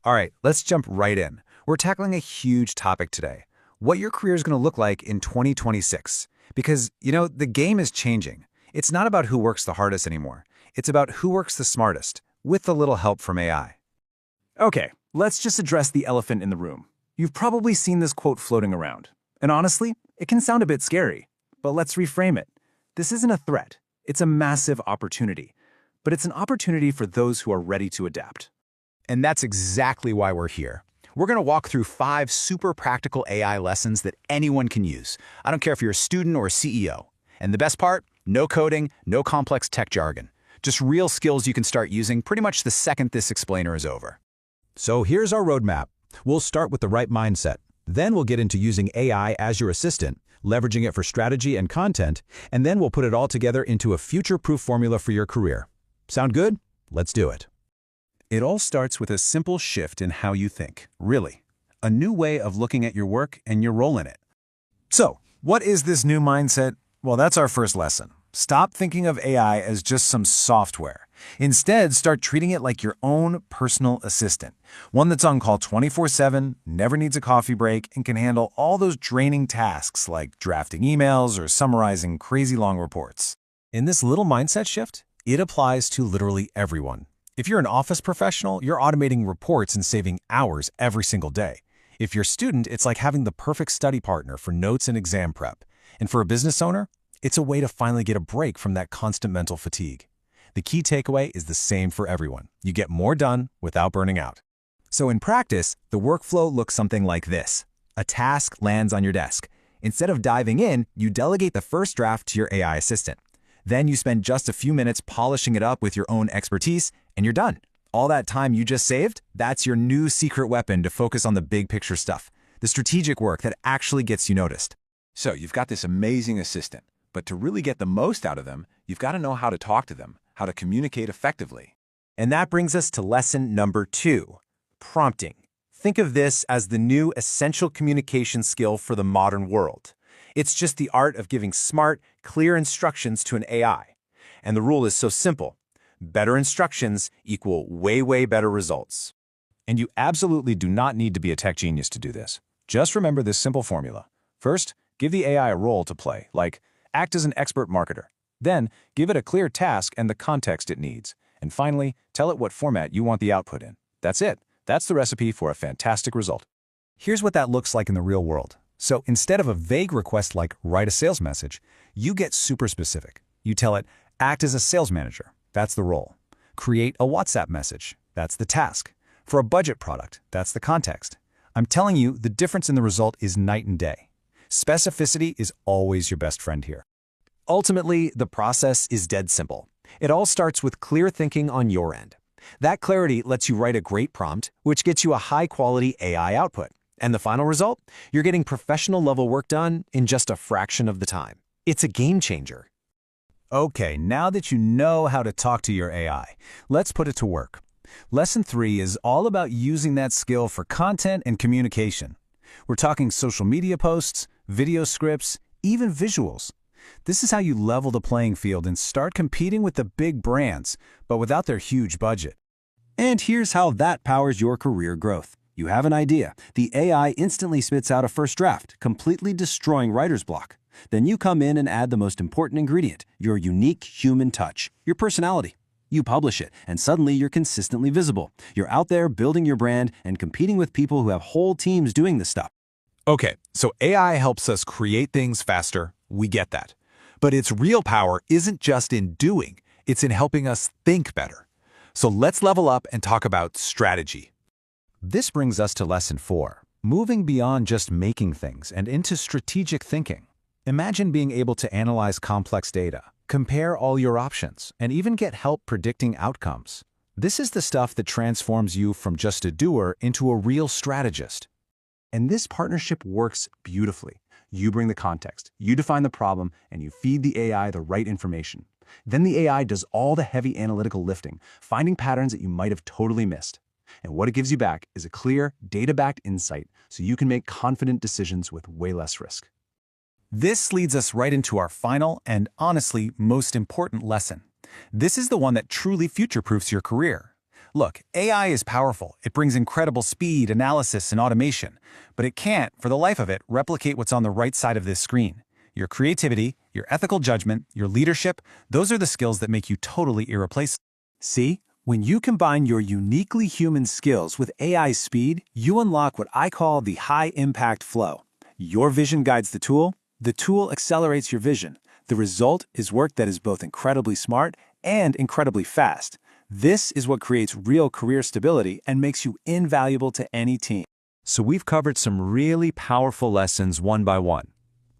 All right, let's jump right in. We're tackling a huge topic today. What your career is going to look like in 2026. Because, the game is changing. It's not about who works the hardest anymore. It's about who works the smartest, with a little help from AI. Okay, let's just address the elephant in the room. You've probably seen this quote floating around. And honestly, it can sound a bit scary. But let's reframe it. This isn't a threat. It's a massive opportunity. But it's an opportunity for those who are ready to adapt. And that's exactly why we're here. We're going to walk through 5 super practical AI lessons that anyone can use. I don't care if you're a student or a CEO. And the best part? No coding, no complex tech jargon. Just real skills you can start using pretty much the second this explainer is over. So here's our roadmap. We'll start with the right mindset. Then we'll get into using AI as your assistant, leveraging it for strategy and content, and then we'll put it all together into a future-proof formula for your career. Sound good? Let's do it. It all starts with a simple shift in how you think, really. A new way of looking at your work and your role in it. So, what is this new mindset? Well, that's our first lesson. Stop thinking of AI as just some software. Instead, start treating it like your own personal assistant. One that's on call 24/7, never needs a coffee break, and can handle all those draining tasks like drafting emails or summarizing crazy long reports. In this little mindset shift, it applies to literally everyone. If you're an office professional, you're automating reports and saving hours every single day. If you're a student, it's like having the perfect study partner for notes and exam prep. And for a business owner, it's a way to finally get a break from that constant mental fatigue. The key takeaway is the same for everyone. You get more done without burning out. So in practice, the workflow looks something like this. A task lands on your desk. Instead of diving in, you delegate the first draft to your AI assistant. Then you spend just a few minutes polishing it up with your own expertise, and you're done. All that time you just saved, that's your new secret weapon to focus on the big picture stuff, the strategic work that actually gets you noticed. So you've got this amazing assistant, but to really get the most out of them, you've got to know how to talk to them, how to communicate effectively. And that brings us to lesson number 2, prompting. Think of this as the new essential communication skill for the modern world. It's just the art of giving smart, clear instructions to an AI. And the rule is so simple. Better instructions equal way better results. And you absolutely do not need to be a tech genius to do this. Just remember this simple formula. First, give the AI a role to play, like act as an expert marketer. Then, give it a clear task and the context it needs. And finally, tell it what format you want the output in. That's it. That's the recipe for a fantastic result. Here's what that looks like in the real world. So instead of a vague request like write a sales message, you get super specific. You tell it, act as a sales manager. That's the role. Create a WhatsApp message. That's the task. For a budget product, that's the context. I'm telling you, the difference in the result is night and day. Specificity is always your best friend here. Ultimately, the process is dead simple. It all starts with clear thinking on your end. That clarity lets you write a great prompt, which gets you a high-quality AI output. And the final result? You're getting professional-level work done in just a fraction of the time. It's a game changer. Okay, now that you know how to talk to your AI, let's put it to work. Lesson 3 is all about using that skill for content and communication. We're talking social media posts, video scripts, even visuals. This is how you level the playing field and start competing with the big brands, but without their huge budget. And here's how that powers your career growth. You have an idea. The AI instantly spits out a first draft, completely destroying writer's block. Then you come in and add the most important ingredient, your unique human touch, your personality. You publish it, and suddenly you're consistently visible. You're out there building your brand and competing with people who have whole teams doing this stuff. Okay, so AI helps us create things faster. We get that. But its real power isn't just in doing, it's in helping us think better. So let's level up and talk about strategy. This brings us to lesson 4, moving beyond just making things and into strategic thinking. Imagine being able to analyze complex data, compare all your options, and even get help predicting outcomes. This is the stuff that transforms you from just a doer into a real strategist. And this partnership works beautifully. You bring the context, you define the problem, and you feed the AI the right information. Then the AI does all the heavy analytical lifting, finding patterns that you might have totally missed. And what it gives you back is a clear, data-backed insight so you can make confident decisions with way less risk. This leads us right into our final and, honestly, most important lesson. This is the one that truly future-proofs your career. Look, AI is powerful. It brings incredible speed, analysis, and automation. But it can't, for the life of it, replicate what's on the right side of this screen. Your creativity, your ethical judgment, your leadership, those are the skills that make you totally irreplaceable. See? When you combine your uniquely human skills with AI's speed, you unlock what I call the high-impact flow. Your vision guides the tool accelerates your vision. The result is work that is both incredibly smart and incredibly fast. This is what creates real career stability and makes you invaluable to any team. So we've covered some really powerful lessons one by one.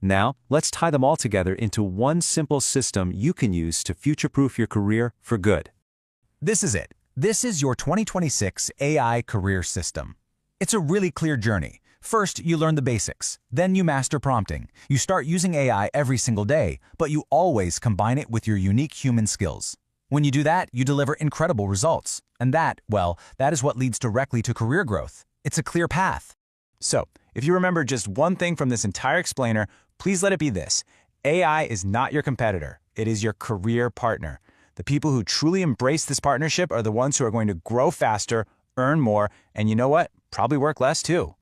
Now, let's tie them all together into one simple system you can use to future-proof your career for good. This is it. This is your 2026 AI career system. It's a really clear journey. First, you learn the basics. Then you master prompting. You start using AI every single day, but you always combine it with your unique human skills. When you do that, you deliver incredible results. And that, well, that is what leads directly to career growth. It's a clear path. So, if you remember just one thing from this entire explainer, please let it be this. AI is not your competitor. It is your career partner. The people who truly embrace this partnership are the ones who are going to grow faster, earn more, and you know what? Probably work less too.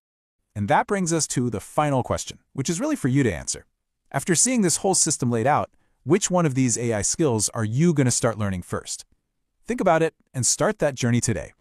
And that brings us to the final question, which is really for you to answer. After seeing this whole system laid out, which one of these AI skills are you going to start learning first? Think about it and start that journey today.